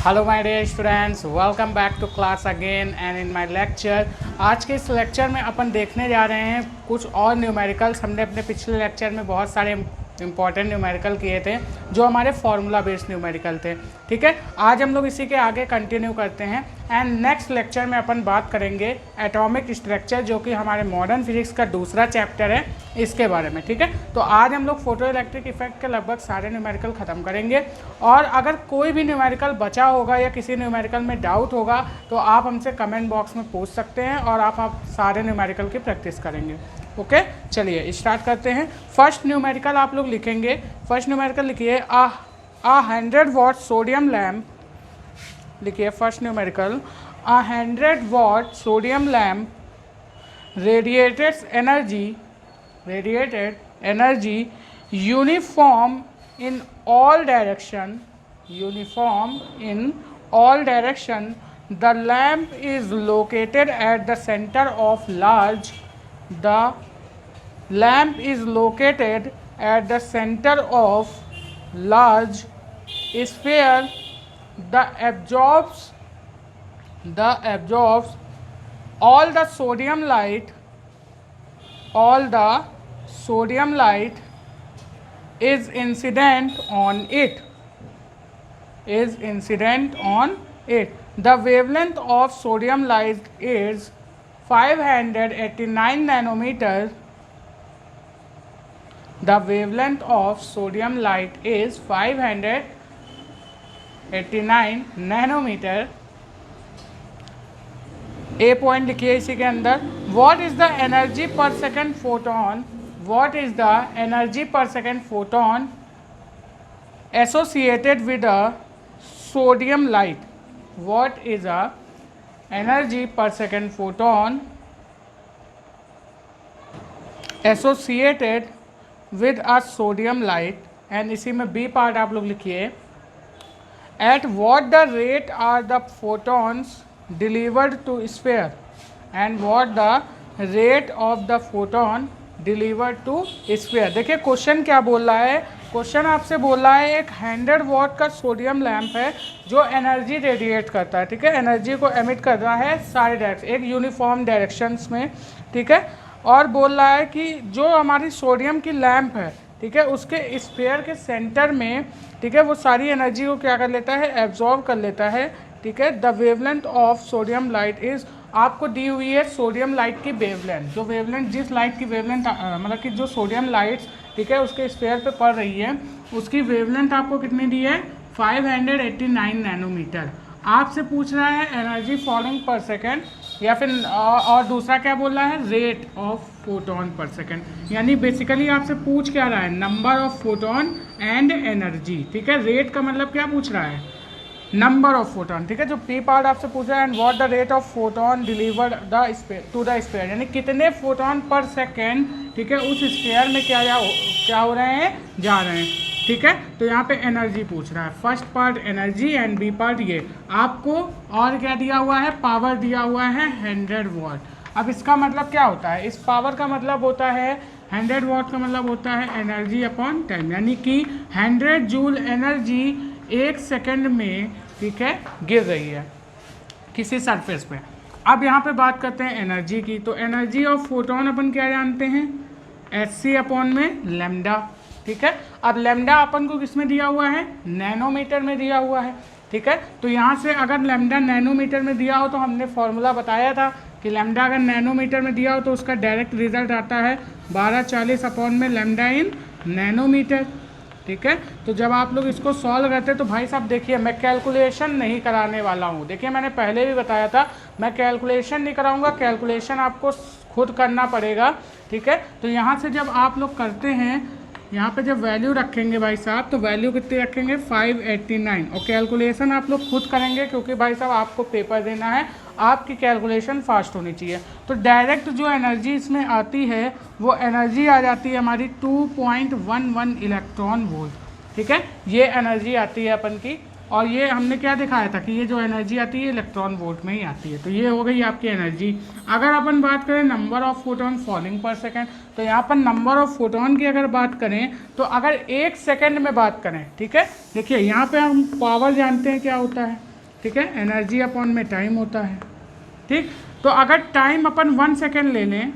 Hello my dear students, welcome back to class again and in my lecture. आज के इस lecture में अपन देखने जा रहे हैं कुछ और न्यूमेरिकल्स। हमने अपने पिछले लेक्चर में बहुत सारे इंपॉर्टेंट न्यूमेरिकल किए थे जो हमारे फार्मूला बेस्ड न्यूमेरिकल थे। ठीक है, आज हम लोग इसी के आगे कंटिन्यू करते हैं एंड नेक्स्ट लेक्चर में अपन बात करेंगे एटॉमिक स्ट्रक्चर, जो कि हमारे मॉडर्न फिजिक्स का दूसरा चैप्टर है, इसके बारे में। ठीक है, तो आज हम लोग फोटो इलेक्ट्रिक इफेक्ट के लगभग सारे न्यूमेरिकल ख़त्म करेंगे और अगर कोई भी न्यूमेरिकल बचा होगा या किसी न्यूमेरिकल में डाउट होगा तो आप हमसे कमेंट बॉक्स में पूछ सकते हैं और आप सारे न्यूमेरिकल की प्रैक्टिस करेंगे। ओके, चलिए स्टार्ट करते हैं। फर्स्ट न्यूमेरिकल आप लोग लिखेंगे। फर्स्ट न्यूमेरिकल लिखिए आ 100 वाट सोडियम लैम्प। लिखिए first numerical, 100 watt sodium lamp radiated energy uniform in all direction. The lamp is located at the center of large sphere. The absorbs all the sodium light is incident on it. The wavelength of sodium light is 589 nanometer. The wavelength of sodium light is 589 nanometer. A point लिखिए इसी के अंदर। What is the energy per second photon? What is the energy per second photon associated with a sodium light? What is the energy per second photon associated with a sodium light? And इसी में B part आप लोग लिखिए। At what the rate are the photons delivered to sphere? And what the rate of the photon delivered to sphere. देखिए question क्या बोल रहा है। क्वेश्चन आपसे बोल रहा है एक 100 वॉट का सोडियम लैम्प है जो एनर्जी रेडिएट करता है। ठीक है, एनर्जी को एमिट कर रहा है सारे डायरेक्शन, एक यूनिफॉर्म डायरेक्शंस में। ठीक है, और बोल रहा है कि जो हमारी सोडियम की लैम्प है, ठीक है, उसके स्फीयर के सेंटर में, ठीक है, वो सारी एनर्जी को क्या कर लेता है, एब्जॉर्ब कर लेता है। ठीक है, the wavelength of sodium light is, आपको दी हुई है सोडियम लाइट की वेवलेंथ, जो वेवलेंथ जिस लाइट की वेवलेंथ मतलब कि जो सोडियम लाइट्स, ठीक है, उसके स्फीयर पे पड़ रही है, उसकी वेवलेंथ आपको कितनी दी है, 589 नैनोमीटर। आपसे पूछ रहा है एनर्जी फॉलिंग पर सेकेंड, या फिर और दूसरा क्या बोल रहा है, रेट ऑफ फोटोन पर सेकेंड। यानी बेसिकली आपसे पूछ क्या रहा है, number of photon and energy. ठीक है, रेट का मतलब क्या पूछ रहा है, नंबर ऑफ फोटोन। ठीक है, जो पी पार्ट आपसे पूछ रहा है, and what the rate of photon delivered to the sphere, यानी कितने फोटोन पर सेकेंड, ठीक है, उस स्फीयर में क्या हो रहे हैं, जा रहे हैं। ठीक है, तो यहाँ पे एनर्जी पूछ रहा है। First part energy and B part ये आपको, और क्या दिया हुआ है, पावर दिया हुआ है 100 वॉट। अब इसका मतलब क्या होता है, इस पावर का मतलब होता है 100 वॉट का मतलब होता है एनर्जी अपॉन टाइम, यानी कि 100 जूल एनर्जी एक सेकंड में, ठीक है, गिर रही है किसी सरफेस पे। अब यहाँ पे बात करते हैं एनर्जी की। तो एनर्जी ऑफ फोटोन अपन क्या जानते हैं, Hc अपॉन में लैम्डा। ठीक है, अब लैम्डा अपन को किस में दिया हुआ है, नैनोमीटर में दिया हुआ है। ठीक है, तो यहाँ से अगर लैम्डा नैनोमीटर में दिया हो तो हमने फॉर्मूला बताया था कि लैम्डा अगर नैनोमीटर में दिया हो तो उसका डायरेक्ट रिजल्ट आता है 1240 अपॉन में लैम्डा इन नैनोमीटर। ठीक है, तो जब आप लोग इसको सॉल्व करते हैं तो भाई साहब देखिए, मैं कैलकुलेशन नहीं कराने वाला हूँ। देखिए मैंने पहले भी बताया था, मैं कैलकुलेशन नहीं कराऊंगा, कैलकुलेशन आपको खुद करना पड़ेगा। ठीक है, तो यहाँ से जब आप लोग करते हैं, यहाँ पे जब वैल्यू रखेंगे भाई साहब, तो वैल्यू कितनी रखेंगे, 589, और कैलकुलेशन आप लोग खुद करेंगे क्योंकि भाई साहब आपको पेपर देना है, आपकी कैलकुलेशन फास्ट होनी चाहिए। तो डायरेक्ट जो एनर्जी इसमें आती है वो एनर्जी आ जाती है हमारी 2.11 इलेक्ट्रॉन वोल्ट। ठीक है, ये एनर्जी आती है अपन की, और ये हमने क्या दिखाया था कि ये जो एनर्जी आती है इलेक्ट्रॉन वोल्ट में ही आती है। तो ये हो गई आपकी एनर्जी। अगर अपन बात करें नंबर ऑफ फोटोन फॉलिंग पर सेकेंड, तो यहाँ पर नंबर ऑफ फोटोन की अगर बात करें तो अगर एक सेकेंड में बात करें, ठीक है, देखिए यहाँ पे हम पावर जानते हैं क्या होता है, ठीक है, एनर्जी अपॉन में टाइम होता है। ठीक, तो अगर टाइम अपन 1 सेकेंड ले लें,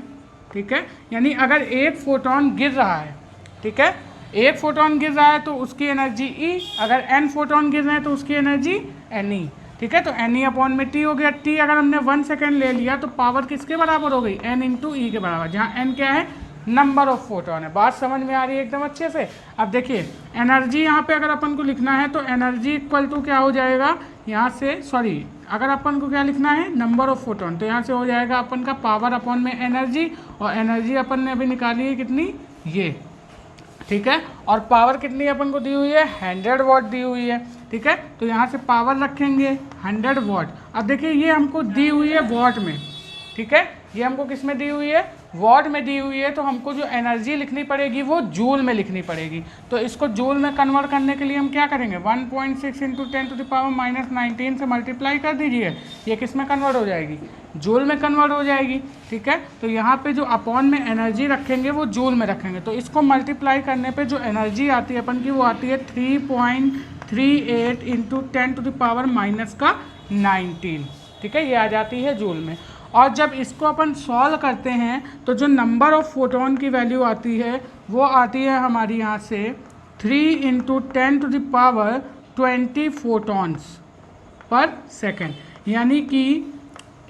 ठीक है, यानी अगर एक फोटोन गिर रहा है, ठीक है, एक फोटोन गिर रहा है तो उसकी एनर्जी ई, अगर एन फोटोन गिर रहे हैं तो उसकी एनर्जी एन ई। ठीक है, तो एन ई अपॉन में टी हो गया। टी अगर हमने 1 सेकेंड ले लिया तो पावर किसके बराबर हो गई, एन इंटू ई के बराबर, जहाँ एन क्या है, नंबर ऑफ फोटोन है। बात समझ में आ रही है एकदम अच्छे से। अब देखिए एनर्जी यहाँ पे अगर अपन को लिखना है तो एनर्जी इक्वल टू क्या हो जाएगा, यहाँ से सॉरी, अगर अपन को क्या लिखना है, नंबर ऑफ फोटोन, तो यहाँ से हो जाएगा अपन का पावर अपॉन में एनर्जी, और एनर्जी अपन ने अभी निकाली है कितनी, ये। ठीक है, और पावर कितनी अपन को दी हुई है, 100 वॉट दी हुई है। ठीक है, तो यहाँ से पावर रखेंगे 100 वॉट। अब देखिए ये हमको दी हुई है वॉट में, ठीक है, ये हमको किस में दी हुई है, वॉट में दी हुई है, तो हमको जो एनर्जी लिखनी पड़ेगी वो जूल में लिखनी पड़ेगी। तो इसको जूल में कन्वर्ट करने के लिए हम क्या करेंगे, 1.6 इंटू 10⁻⁻19 से मल्टीप्लाई कर दीजिए, ये किस में कन्वर्ट हो जाएगी, जूल में कन्वर्ट हो जाएगी। ठीक है, तो यहाँ पे जो अपॉन में एनर्जी रखेंगे वो जूल में रखेंगे, तो इसको मल्टीप्लाई करने पे जो एनर्जी आती है अपन की वो आती है 3.38 इंटू 10⁻⁻19। ठीक है, ये आ जाती है जूल में। और जब इसको अपन सॉल्व करते हैं तो जो नंबर ऑफ फोटोन की वैल्यू आती है वो आती है हमारी यहाँ से 3 इंटू 10⁻20 फोटोन्स पर सेकेंड, यानी कि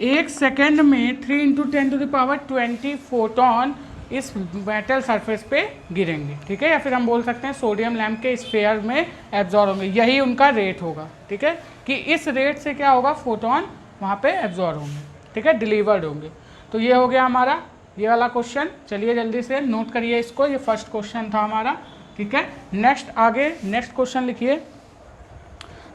एक सेकेंड में 3 इंटू 10⁻20 फोटोन इस मेटल सरफेस पे गिरेंगे। ठीक है, या फिर हम बोल सकते हैं सोडियम लैम्प के स्फीयर में एब्जॉर्ब होंगे, यही उनका रेट होगा। ठीक है, कि इस रेट से क्या होगा, फोटोन वहाँ पे एब्जॉर्ब होंगे, ठीक है, डिलीवर्ड होंगे। तो ये हो गया हमारा ये वाला क्वेश्चन। चलिए जल्दी से नोट करिए इसको, ये फर्स्ट क्वेश्चन था हमारा। ठीक है, नेक्स्ट आगे नेक्स्ट क्वेश्चन लिखिए,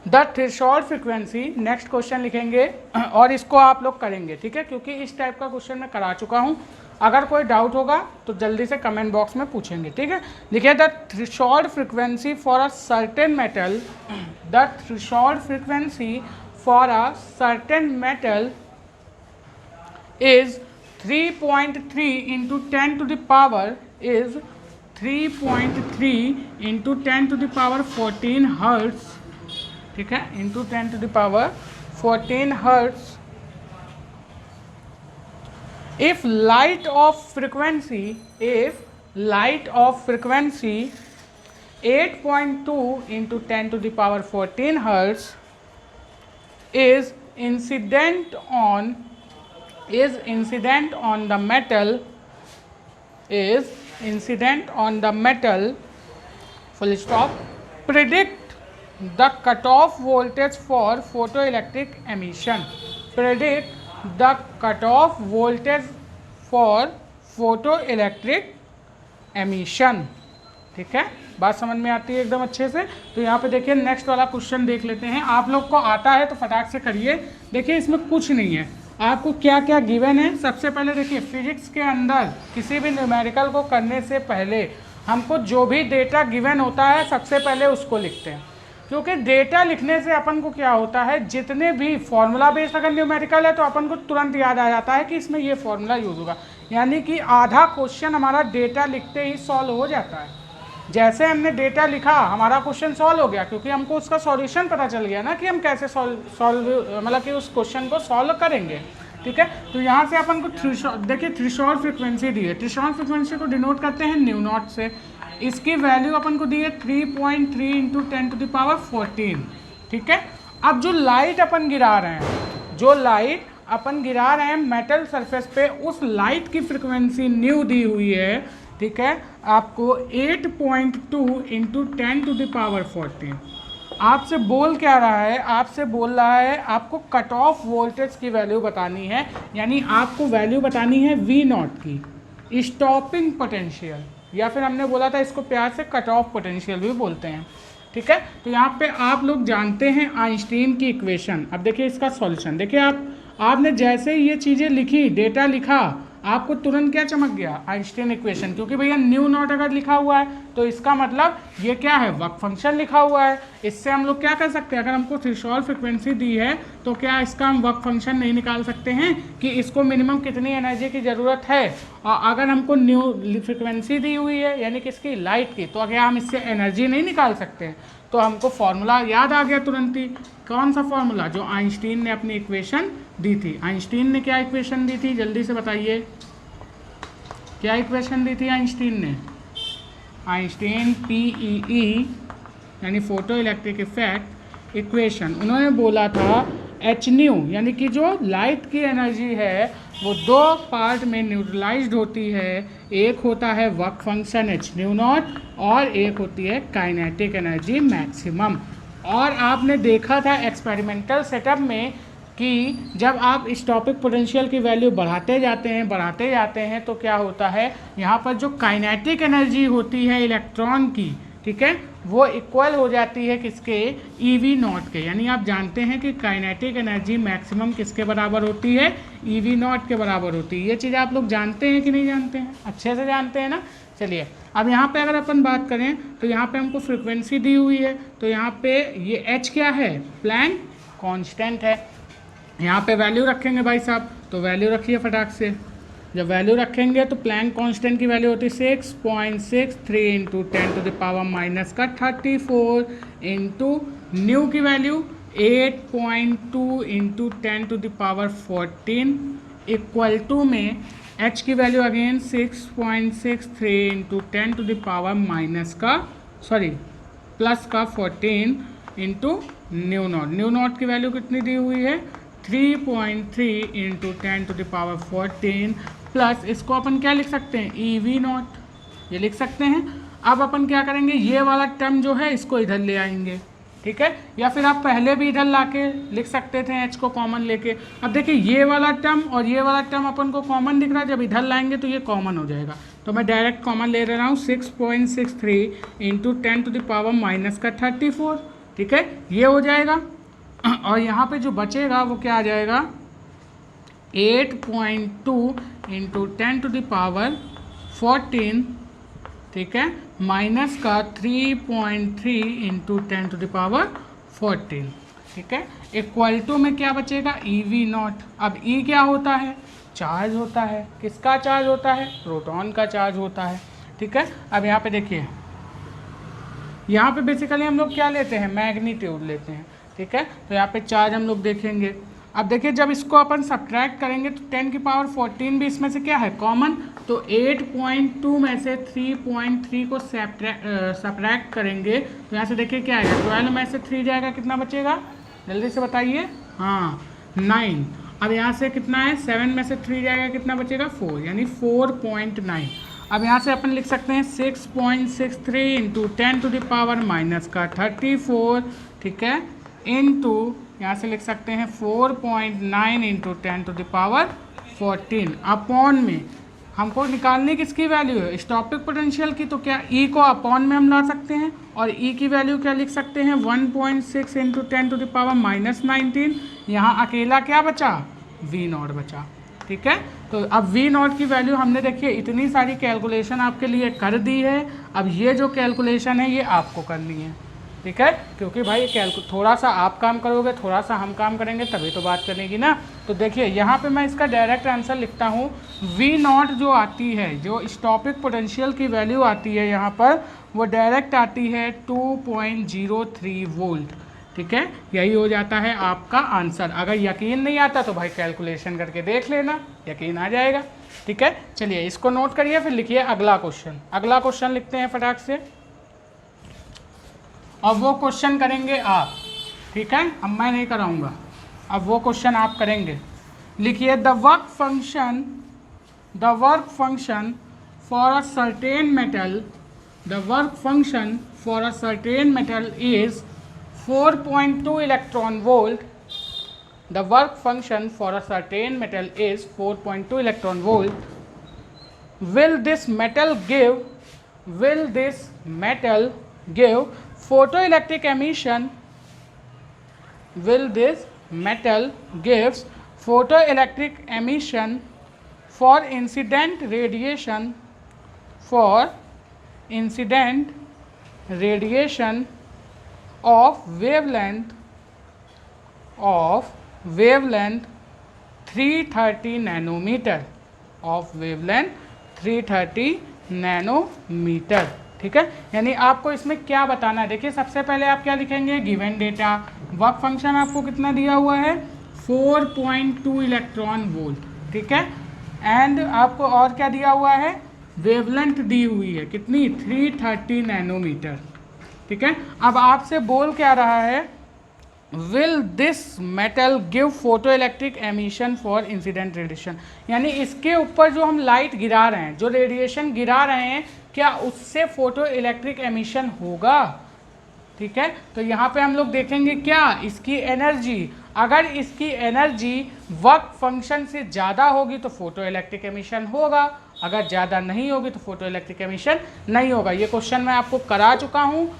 the threshold frequency. Next question लिखेंगे और इसको आप लोग करेंगे, ठीक है, क्योंकि इस टाइप का क्वेश्चन मैं करा चुका हूँ। अगर कोई डाउट होगा तो जल्दी से कमेंट बॉक्स में पूछेंगे। ठीक है, लिखिए the threshold frequency for a certain metal, the threshold frequency for a certain metal is 3.3 into 10 to the power is 3.3 into 10 to the power 14 hertz, ठीक है, into 10 to the power 14 hertz. If light of frequency 8.2 into 10 to the power 14 hertz is incident on the metal, full stop, predict the cutoff voltage for photoelectric emission, predict the cutoff voltage for photoelectric emission। ठीक है, बात समझ में आती है एकदम अच्छे से। तो यहाँ पे देखिए नेक्स्ट वाला क्वेश्चन देख लेते हैं, आप लोग को आता है तो फटाक से करिए। देखिए इसमें कुछ नहीं है, आपको क्या क्या गिवन है। सबसे पहले देखिए फिजिक्स के अंदर किसी भी न्यूमेरिकल को करने से पहले हमको जो भी डेटा गिवन होता है सबसे पहले उसको लिखते हैं, क्योंकि डेटा लिखने से अपन को क्या होता है, जितने भी फॉर्मूला बेस्ड अगर न्यूमेरिकल है तो अपन को तुरंत याद आ जाता है कि इसमें ये फॉर्मूला यूज़ होगा, यानी कि आधा क्वेश्चन हमारा डेटा लिखते ही सॉल्व हो जाता है। जैसे हमने डेटा लिखा हमारा क्वेश्चन सॉल्व हो गया, क्योंकि हमको उसका सॉल्यूशन पता चल गया ना कि हम कैसे सॉल्व मतलब कि उस क्वेश्चन को सॉल्व करेंगे। ठीक है, तो यहाँ से अपन को देखिए थ्रेशोल्ड फ्रीक्वेंसी दी है, थ्रेशोल्ड फ्रीक्वेंसी को डिनोट करते हैं न्यू नॉट से। इसकी वैल्यू अपन को दी है 3.3 इंटू 10 to the power 14। ठीक है, अब जो लाइट अपन गिरा रहे हैं, जो लाइट अपन गिरा रहे हैं मेटल सरफेस पे, उस लाइट की फ्रीक्वेंसी न्यू दी हुई है। ठीक है, आपको 8.2 इंटू 10 to the power 14। आपसे बोल क्या रहा है, आपसे बोल रहा है आपको कट ऑफ वोल्टेज की वैल्यू बतानी है, यानी आपको वैल्यू बतानी है वी नॉट की, स्टॉपिंग पोटेंशियल, या फिर हमने बोला था इसको प्यार से कट ऑफ पोटेंशियल भी बोलते हैं। ठीक है, तो यहाँ पे आप लोग जानते हैं आइंस्टीन की इक्वेशन। अब देखिए इसका सॉल्यूशन देखिए, आपने जैसे ही ये चीज़ें लिखी, डेटा लिखा, आपको तुरंत क्या चमक गया, आइंस्टीन इक्वेशन, क्योंकि भैया न्यू नॉट अगर लिखा हुआ है तो इसका मतलब ये क्या है, वर्क फंक्शन लिखा हुआ है। इससे हम लोग क्या कर सकते हैं, अगर हमको थ्रेशोल्ड फ्रीक्वेंसी दी है तो क्या इसका हम वर्क फंक्शन नहीं निकाल सकते हैं कि इसको मिनिमम कितनी एनर्जी की ज़रूरत है। और अगर हमको न्यू फ्रीक्वेंसी दी हुई है यानी किसकी, लाइट की, तो क्या हम इससे एनर्जी नहीं निकाल सकते हैं। तो हमको फॉर्मूला याद आ गया तुरंत ही। कौन सा फॉर्मूला? जो आइंस्टीन ने अपनी इक्वेशन दी थी। आइंस्टीन ने क्या इक्वेशन दी थी, जल्दी से बताइए, क्या इक्वेशन दी थी आइंस्टीन ने? आइंस्टीन PEE यानी फोटो इलेक्ट्रिक इफेक्ट इक्वेशन, उन्होंने बोला था एच न्यू, यानी कि जो लाइट की एनर्जी है वो दो पार्ट में न्यूट्रलाइज्ड होती है। एक होता है work function H nu not और एक होती है काइनेटिक एनर्जी मैक्सिमम। और आपने देखा था एक्सपेरिमेंटल सेटअप में कि जब आप स्टॉपिक पोटेंशियल की वैल्यू बढ़ाते जाते हैं तो क्या होता है, यहाँ पर जो काइनेटिक एनर्जी होती है इलेक्ट्रॉन की, ठीक है, वो इक्वल हो जाती है किसके? EV नॉट के। यानी आप जानते हैं कि काइनेटिक एनर्जी मैक्सिमम किसके बराबर होती है? EV नॉट के बराबर होती है। ये चीज़ आप लोग जानते हैं कि नहीं जानते हैं? अच्छे से जानते हैं ना। चलिए अब यहाँ पे अगर अपन बात करें तो यहाँ पे हमको फ्रिक्वेंसी दी हुई है, तो यहाँ पे ये H क्या है? प्लैंक कांस्टेंट है। यहाँ पे वैल्यू रखेंगे भाई साहब, तो वैल्यू रखिए फटाक से। जब वैल्यू रखेंगे तो प्लैंक कांस्टेंट की वैल्यू होती है 6.63 into 10 to the power minus का 34 इंटू न्यू की value 8.2 into 10 to the power 14 equal to में h की value again 6.63 into 10 to the power minus का प्लस का 14 into nu nought. Nu nought की वैल्यू कितनी दी हुई है? 3.3 into 10 to the power 14 plus इसको अपन क्या लिख सकते हैं? EV नॉट, ये लिख सकते हैं। अब अपन क्या करेंगे, ये वाला टर्म जो है इसको इधर ले आएंगे, ठीक है, या फिर आप पहले भी इधर लाके लिख सकते थे h को कॉमन लेके। अब देखिए ये वाला टर्म और ये वाला टर्म अपन को कॉमन दिख रहा है, जब इधर लाएंगे तो ये कॉमन हो जाएगा, तो मैं डायरेक्ट कॉमन ले रहा हूँ 6.63 into 10 to the power minus का 34, ठीक है, ये हो जाएगा। और यहाँ पे जो बचेगा वो क्या आ जाएगा? 8.2 इंटू 10 टू द पावर 14, ठीक है, माइनस का 3.3 इंटू 10 टू द पावर 14, ठीक है, इक्वल टू में क्या बचेगा? EV not. अब E क्या होता है? चार्ज होता है। किसका चार्ज होता है? प्रोटॉन का चार्ज होता है, ठीक है। अब यहाँ पे देखिए, यहाँ पे बेसिकली हम लोग क्या लेते हैं? मैग्नीट्यूड लेते हैं, ठीक है। तो यहाँ पे चार्ज हम लोग देखेंगे। अब देखिए जब इसको अपन सब्ट्रैक्ट करेंगे तो 10 की पावर 14 भी इसमें से क्या है? कॉमन। तो 8.2 में से 3.3 को सब्ट्रैक्ट करेंगे तो यहाँ से देखिए क्या आएगा? 12 में से 3 जाएगा, कितना बचेगा? जल्दी से बताइए। हाँ 9। अब यहाँ से कितना है? 7 में से 3 जाएगा, कितना बचेगा? 4, यानी 4.9। अब यहाँ से अपन लिख सकते हैं 6.63 into 10 to the power minus का 34, ठीक है, इंटू यहाँ से लिख सकते हैं 4.9 into 10 to the power 14 upon में हमको निकालनी किसकी वैल्यू है? स्टॉपिक पोटेंशियल की। तो क्या E को अपॉन में हम ला सकते हैं और E की वैल्यू क्या लिख सकते हैं? 1.6 into 10 to the power minus 19। यहाँ अकेला क्या बचा? V नॉट बचा, ठीक है। तो अब V नॉट की वैल्यू हमने देखिए इतनी सारी कैलकुलेशन आपके लिए कर दी है। अब ये जो कैलकुलेशन है ये आपको करनी है, ठीक है, क्योंकि भाई थोड़ा सा आप काम करोगे, थोड़ा सा हम काम करेंगे, तभी तो बात करेगी ना। तो देखिए यहाँ पे मैं इसका डायरेक्ट आंसर लिखता हूँ। V नॉट जो आती है, जो स्टॉपिक पोटेंशियल की वैल्यू आती है यहाँ पर, वो डायरेक्ट आती है 2.03 वोल्ट, ठीक है। यही हो जाता है आपका आंसर। अगर यकीन नहीं आता तो भाई कैलकुलेशन करके देख लेना, यकीन आ जाएगा, ठीक है। चलिए इसको नोट करिए, फिर लिखिए अगला क्वेश्चन। अगला क्वेश्चन लिखते हैं फटाक से, अब वो क्वेश्चन करेंगे आप, ठीक है, अब मैं नहीं कराऊंगा, अब वो क्वेश्चन आप करेंगे। लिखिए the work function for a certain metal, the work function for a certain metal is 4.2 electron volt. The work function for a certain metal is 4.2 electron volt. Will this metal give photoelectric emission? Will this metal gives photoelectric emission for incident radiation of wavelength 330 nanometre, of wavelength 330 nanometre, ठीक है। यानी आपको इसमें क्या बताना है, देखिए सबसे पहले आप क्या लिखेंगे, गिवन डेटा, वर्क फंक्शन आपको कितना दिया हुआ है 4.2 इलेक्ट्रॉन वोल्ट, ठीक है। एंड आपको और क्या दिया हुआ है, वेवलेंथ दी हुई है कितनी 330 नैनोमीटर, ठीक है। अब आपसे बोल क्या रहा है, will this metal give photo electric emission for incident radiation, यानी इसके ऊपर जो हम लाइट गिरा रहे हैं, जो रेडिएशन गिरा रहे हैं, क्या उससे फोटो इलेक्ट्रिक एमिशन होगा, ठीक है। तो यहाँ पे हम लोग देखेंगे क्या, इसकी एनर्जी, अगर इसकी एनर्जी वर्क फंक्शन से ज़्यादा होगी तो फोटो इलेक्ट्रिक एमिशन होगा, अगर ज़्यादा नहीं होगी तो फोटो इलेक्ट्रिक एमिशन नहीं होगा। ये क्वेश्चन मैं आपको करा चुका हूँ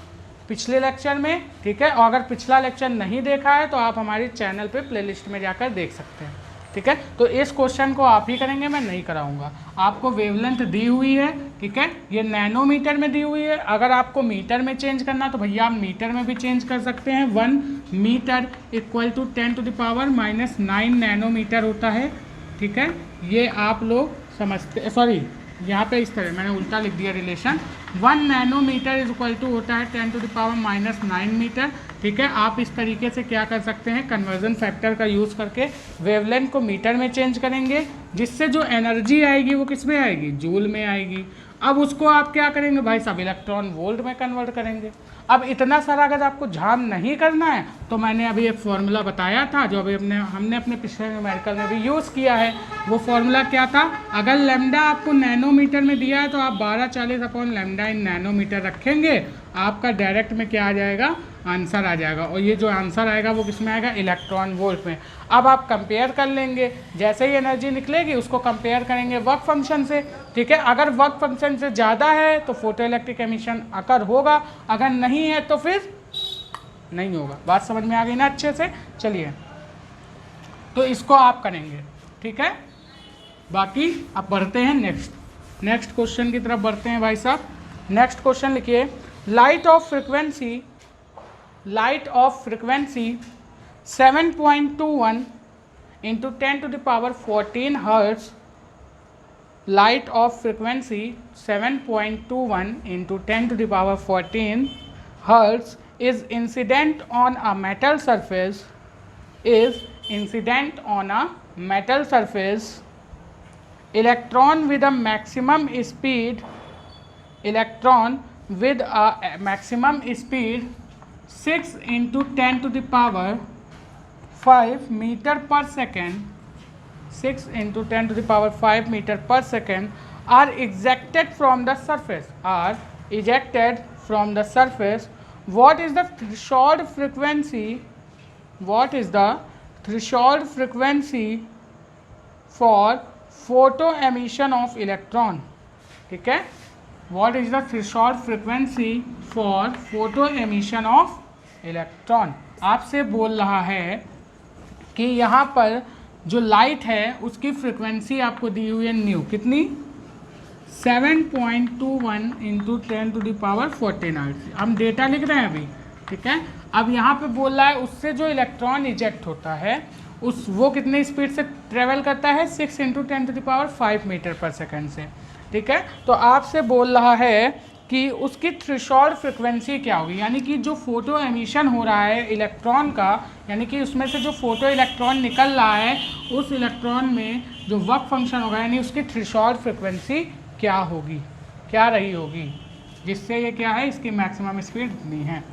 पिछले लेक्चर में, ठीक है। और अगर पिछला लेक्चर नहीं देखा है तो आप हमारे चैनल पे प्लेलिस्ट में जाकर देख सकते हैं, ठीक है। तो इस क्वेश्चन को आप ही करेंगे, मैं नहीं कराऊंगा। आपको वेवलेंथ दी हुई है, ठीक है, ये नैनोमीटर में दी हुई है। अगर आपको मीटर में चेंज करना तो भैया आप मीटर में भी चेंज कर सकते हैं। 1 मीटर इक्वल टू 10⁻⁻⁹ नैनोमीटर होता है, ठीक है। ये आप लोग समझते, सॉरी यहाँ पे इस तरह मैंने उल्टा लिख दिया relation, 1 nanometre is equal to होता है 10⁻⁹ मीटर, ठीक है। आप इस तरीके से क्या कर सकते हैं, कन्वर्जन फैक्टर का यूज़ करके वेवलेंथ को मीटर में चेंज करेंगे, जिससे जो एनर्जी आएगी वो किस में आएगी, जूल में आएगी। अब उसको आप क्या करेंगे भाई साहब, इलेक्ट्रॉन वोल्ट में कन्वर्ट करेंगे। अब इतना सारा अगर आपको झाम नहीं करना है तो मैंने अभी एक फॉर्मूला बताया था, जो अभी हमने अपने पिछले न्यूमेरिकल में भी यूज़ किया है। वो फॉर्मूला क्या था, अगर लैम्डा आपको नैनोमीटर में दिया है तो आप 1240/λ इन नैनोमीटर रखेंगे, आपका डायरेक्ट में क्या आ जाएगा, आंसर आ जाएगा। और ये जो आंसर आएगा वो किस में आएगा, इलेक्ट्रॉन वोल्ट में। अब आप कंपेयर कर लेंगे, जैसे ही एनर्जी निकलेगी उसको कंपेयर करेंगे वर्क फंक्शन से, ठीक है। अगर वर्क फंक्शन से ज़्यादा है तो फोटो इलेक्ट्रिक एमिशन अकर होगा, अगर नहीं है तो फिर नहीं होगा। बात समझ में आ गई ना अच्छे से। चलिए, तो इसको आप करेंगे, ठीक है। बाकी अब बढ़ते हैं नेक्स्ट क्वेश्चन की तरफ बढ़ते हैं भाई साहब। नेक्स्ट क्वेश्चन लिखिए, light of frequency 7.21 into 10⁻14 hertz, light of frequency 7.21 into 10⁻14 hertz is incident on a metal surface, electron with a maximum speed 6 into 10⁵ meter per second, 6 into 10⁵ meter per second are ejected from the surface. What is the threshold frequency for photo emission of electron, ठीक है। What is the threshold frequency for photo emission of electron? आपसे बोल रहा है कि यहाँ पर जो लाइट है उसकी फ्रिक्वेंसी आपको दी हुई है न्यू, कितनी 7.21 इंटू 10⁻14 हर्ट्ज। हम डेटा लिख रहे हैं अभी, ठीक है। अब यहाँ पे बोल रहा है उससे जो इलेक्ट्रॉन इजेक्ट होता है वो कितने स्पीड से ट्रेवल करता है, 6 इंटू 10⁵ मीटर पर सेकेंड से, ठीक है। तो आपसे बोल रहा है कि उसकी थ्रेशोल्ड फ्रिक्वेंसी क्या होगी, यानी कि जो फोटो एमिशन हो रहा है इलेक्ट्रॉन का, यानी कि उसमें से जो फोटो इलेक्ट्रॉन निकल रहा है उस इलेक्ट्रॉन में जो वर्क फंक्शन होगा, यानी उसकी थ्रेशोल्ड फ्रिक्वेंसी क्या होगी, क्या रही होगी, जिससे ये क्या है, इसकी मैक्सिमम स्पीड इतनी है,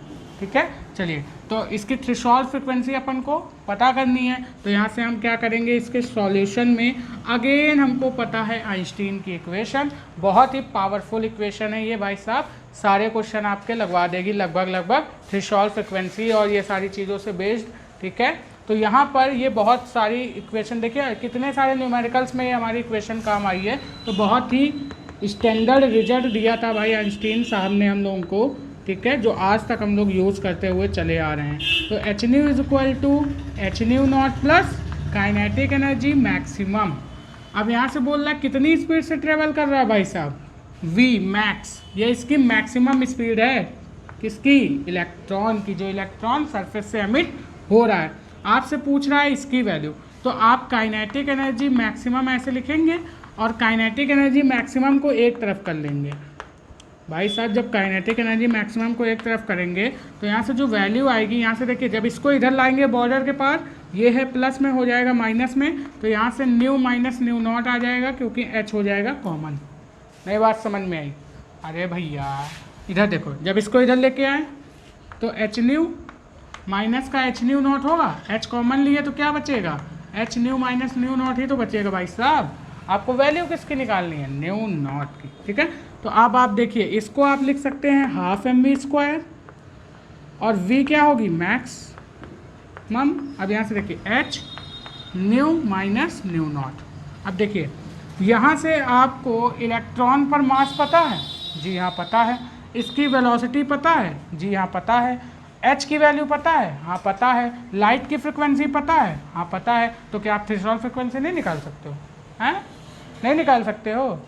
ठीक है। चलिए, तो इसकी थ्रेशोल्ड फ्रिक्वेंसी अपन को पता करनी है। तो यहाँ से हम क्या करेंगे, इसके सॉल्यूशन में अगेन हमको पता है आइंस्टीन की इक्वेशन, बहुत ही पावरफुल इक्वेशन है ये भाई साहब, सारे क्वेश्चन आपके लगवा देगी लगभग थ्रेशोल्ड फ्रिक्वेंसी और ये सारी चीज़ों से बेस्ड, ठीक है। तो यहाँ पर ये बहुत सारी इक्वेशन, देखिए कितने सारे न्यूमेरिकल्स में ये हमारी इक्वेशन काम आई है। तो बहुत ही स्टैंडर्ड रिजल्ट दिया था भाई आइंस्टीन साहब ने हम लोगों को, ठीक है, जो आज तक हम लोग यूज़ करते हुए चले आ रहे हैं। तो H nu is equal to H nu nought plus kinetic energy maximum. अब यहाँ से बोल रहा है कितनी स्पीड से ट्रेवल कर रहा है भाई साहब, वी मैक्स, ये इसकी मैक्सिमम स्पीड है, किसकी, इलेक्ट्रॉन की, जो इलेक्ट्रॉन सरफेस से एमिट हो रहा है। आपसे पूछ रहा है इसकी वैल्यू, तो आप काइनेटिक एनर्जी मैक्सिमम ऐसे लिखेंगे और काइनेटिक एनर्जी मैक्सिमम को एक तरफ कर लेंगे, भाई साहब जब काइनेटिक एनर्जी मैक्सिमम को एक तरफ करेंगे तो यहाँ से जो वैल्यू आएगी, यहाँ से देखिए जब इसको इधर लाएंगे बॉर्डर के पार, ये है प्लस में हो जाएगा माइनस में, तो यहाँ से न्यू माइनस न्यू नॉट आ जाएगा क्योंकि एच हो जाएगा कॉमन। नई बात समझ में आई? अरे भैया इधर देखो, जब इसको इधर लेके आए तो एच न्यू माइनस का एच न्यू नॉट होगा, एच कॉमन लिए तो क्या बचेगा, H new minus new not ही तो बचेगा भाई साहब। आपको वैल्यू किसकी निकालनी है, न्यू नॉट की, ठीक है। तो अब आप देखिए इसको आप लिख सकते हैं हाफ एम वी स्क्वायर और v क्या होगी मैक्सिमम। अब यहाँ से देखिए h new minus new not. अब देखिए यहाँ से आपको इलेक्ट्रॉन पर मास पता है, जी हाँ पता है। इसकी वेलोसिटी पता है, जी हाँ पता है। h की वैल्यू पता है, हाँ पता है। लाइट की फ्रिक्वेंसी पता है, हाँ पता है। तो क्या आप थ्रेशोल्ड फ्रिक्वेंसी नहीं निकाल सकते हो, हैं? नहीं निकाल सकते हो?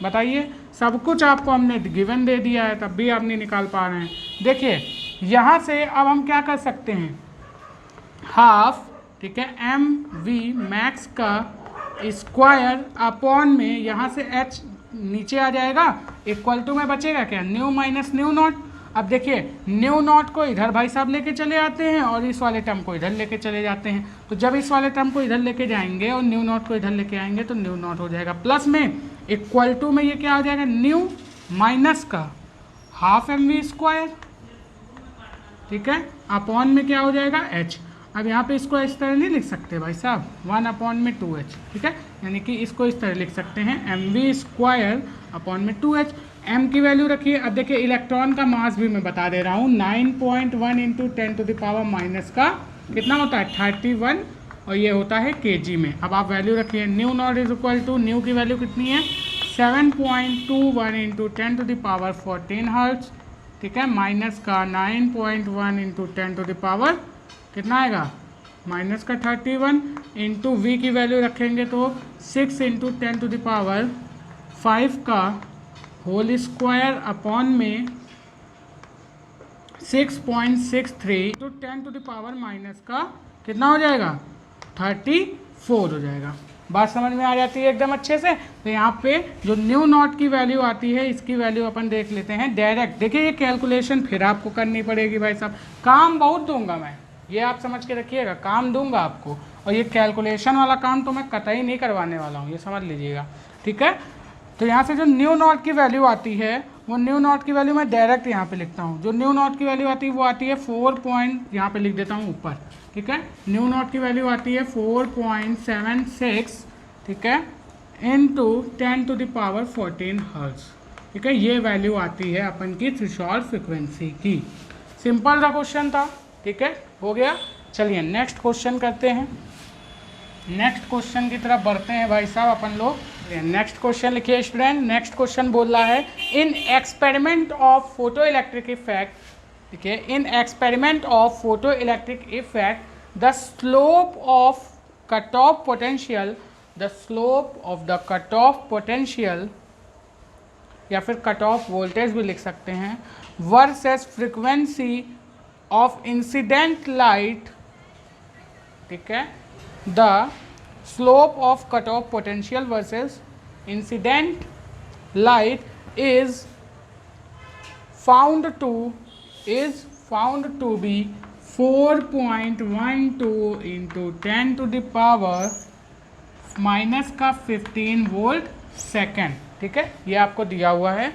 बताइए, सब कुछ आपको हमने गिवन दे दिया है तब भी आप नहीं निकाल पा रहे हैं। देखिए यहाँ से अब हम क्या कर सकते हैं, हाफ, ठीक है, एम वी मैक्स का स्क्वायर अपॉन में यहाँ से h नीचे आ जाएगा, इक्वल टू में बचेगा क्या, न्यू माइनस न्यू नॉट। अब देखिए न्यू नॉट को इधर भाई साहब लेके चले आते हैं और इस वाले टर्म को इधर लेके चले जाते हैं। तो जब इस वाले टर्म को इधर लेके जाएंगे और न्यू नॉट को इधर लेके आएंगे तो न्यू नॉट हो जाएगा प्लस में, इक्वल टू में ये क्या हो जाएगा, न्यू माइनस का हाफ एम वी स्क्वायर, ठीक है, अपॉन में क्या हो जाएगा एच। अब यहाँ पे इसको इस तरह नहीं लिख सकते भाई साहब, 1 अपॉन में 2h, ठीक है, यानी कि इसको इस तरह लिख सकते हैं एम वी स्क्वायर अपॉन में 2h। m की वैल्यू रखिए। अब देखिए इलेक्ट्रॉन का मास भी मैं बता दे रहा हूँ, 9.1 इंटू 10⁻⁻⁻ का कितना होता है 31, और ये होता है kg में। अब आप वैल्यू रखिए, nu nought is equal to, nu की वैल्यू कितनी है 7.21 इंटू 10⁻14 हर्ट्ज, ठीक है, माइनस का 9.1 इंटू 10⁻, कितना आएगा माइनस का 31, इंटू v की वैल्यू रखेंगे तो 6 इंटू 10⁻5 का होल स्क्वायर अपॉन में 6.63 तो 10⁻⁻ का कितना हो जाएगा 34 हो जाएगा। बात समझ में आ जाती है एकदम अच्छे से। तो यहाँ पे जो न्यू नॉट की वैल्यू आती है, इसकी वैल्यू अपन देख लेते हैं डायरेक्ट। देखिए ये कैलकुलेशन फिर आपको करनी पड़ेगी भाई साहब, काम बहुत दूंगा मैं, ये आप समझ के रखिएगा, काम दूंगा आपको। और ये कैलकुलेशन वाला काम तो मैं कतई नहीं करवाने वाला हूँ, ये समझ लीजिएगा, ठीक है। तो यहाँ से जो न्यू नॉट की वैल्यू आती है, वो न्यू नॉट की वैल्यू मैं डायरेक्ट यहाँ पे लिखता हूँ। जो न्यू नॉट की वैल्यू आती है वो आती है 4 पॉइंट, यहाँ पे लिख देता हूँ ऊपर, ठीक है। न्यू नॉट की वैल्यू आती है 4.76, ठीक है, इंटू 10⁻14 हर्ट्ज, ठीक है। ये वैल्यू आती है अपन की थ्रेशोल्ड फ्रिक्वेंसी की। सिंपल सा क्वेश्चन था, ठीक है, हो गया। चलिए नेक्स्ट क्वेश्चन करते हैं, नेक्स्ट क्वेश्चन की तरफ बढ़ते हैं भाई साहब अपन लोग। नेक्स्ट क्वेश्चन लिखिए स्टूडेंट। नेक्स्ट क्वेश्चन बोल रहा है, in experiment of photoelectric effect, ठीक है, in experiment of photoelectric effect the slope of cut off potential, the slope of the cut off potential या फिर कट ऑफ वोल्टेज भी लिख सकते हैं, versus frequency of incident light, ठीक है, the slope of cutoff potential versus incident light is found to be 4.12 into 10⁻⁻15 volt second, ठीक है। ये आपको दिया हुआ है।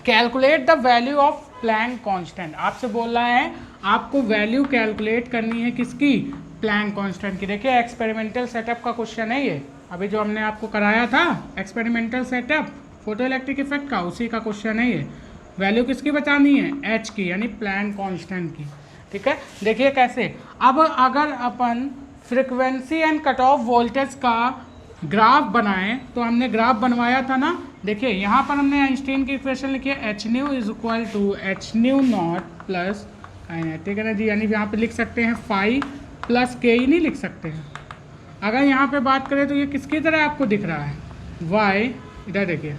Calculate the value of Planck constant, आपसे बोल रहा है आपको वैल्यू कैलकुलेट करनी है किसकी, प्लैंक कांस्टेंट की। देखिए एक्सपेरिमेंटल सेटअप का क्वेश्चन है ये, अभी जो हमने आपको कराया था experimental setup photo electric effect का, उसी का क्वेश्चन है ये। वैल्यू किसकी बतानी है, एच की, यानी प्लैंक कांस्टेंट की, ठीक है। देखिए कैसे, अब अगर अपन frequency and cut off voltage का ग्राफ बनाएं, तो हमने ग्राफ बनवाया था ना। देखिए यहाँ पर हमने आइंस्टीन की इक्वेशन लिखी है, H nu is equal to H nu nought plus kinetic energy, यानी यहाँ पे लिख सकते हैं फाई प्लस के ही नहीं लिख सकते हैं। अगर यहाँ पे बात करें तो ये किसकी तरह आपको दिख रहा है, वाई, इधर देखिए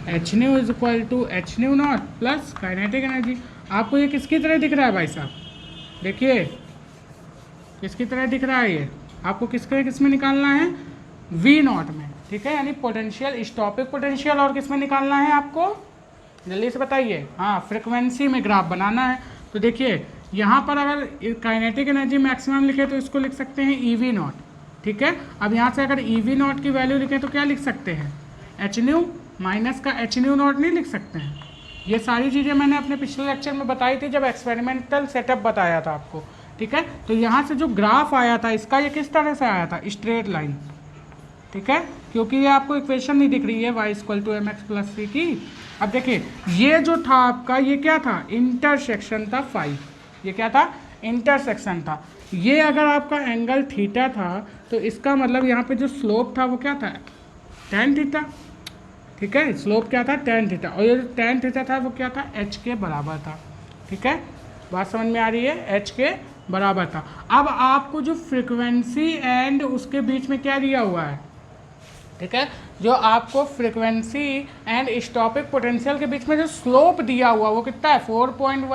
H nu is equal to H nu nought plus kinetic energy. आपको ये किसकी तरह दिख रहा है भाई साहब, देखिए किसकी तरह दिख रहा है ये, आपको किस में निकालना है, वी नॉट में, ठीक है, यानी पोटेंशियल स्टॉपिक पोटेंशियल और किस में निकालना है आपको, जल्दी से बताइए। हाँ, फ्रिक्वेंसी में ग्राफ बनाना है। तो देखिए यहाँ पर अगर काइनेटिक एनर्जी मैक्सिमम लिखे तो इसको लिख सकते हैं EV नॉट, ठीक है। अब यहाँ से अगर EV नॉट की वैल्यू लिखें तो क्या लिख सकते हैं, एच न्यू माइनस का एच न्यू नॉट नहीं लिख सकते हैं। ये सारी चीज़ें मैंने अपने पिछले लेक्चर में बताई थी जब एक्सपेरिमेंटल सेटअप बताया था आपको, ठीक है। तो यहाँ से जो ग्राफ आया था इसका, ये किस तरह से आया था, स्ट्रेट लाइन, ठीक है, क्योंकि ये आपको इक्वेशन नहीं दिख रही है y = mx + c की। अब देखिए ये जो था आपका, ये क्या था, इंटरसेक्शन था फाई, ये क्या था, इंटरसेक्शन था। ये अगर आपका एंगल थीटा था तो इसका मतलब यहाँ पे जो स्लोप था वो क्या था, tan थीटा, ठीक है, स्लोप क्या था, tan थीटा, और ये जो tan थीटा था वो क्या था, h के बराबर था, ठीक है, बात समझ में आ रही है, h के बराबर था। अब आपको जो फ्रिक्वेंसी एंड उसके बीच में क्या दिया हुआ है, ठीक है, जो आपको फ्रिक्वेंसी एंड स्टॉपिक पोटेंशियल के बीच में जो स्लोप दिया हुआ वो कितना है, 4.12 ×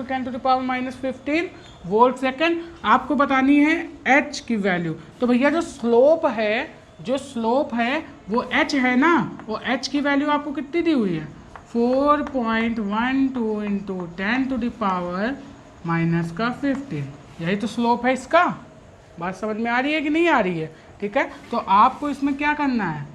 10⁻⁻15 वोल्ट सेकेंड। आपको बतानी है h की वैल्यू। तो भैया जो स्लोप है वो h है ना, वो h की वैल्यू आपको कितनी दी हुई है, 4.12 × 10⁻⁻15, यही तो स्लोप है इसका। बात समझ में आ रही है कि नहीं आ रही है, ठीक है। तो आपको इसमें क्या करना है,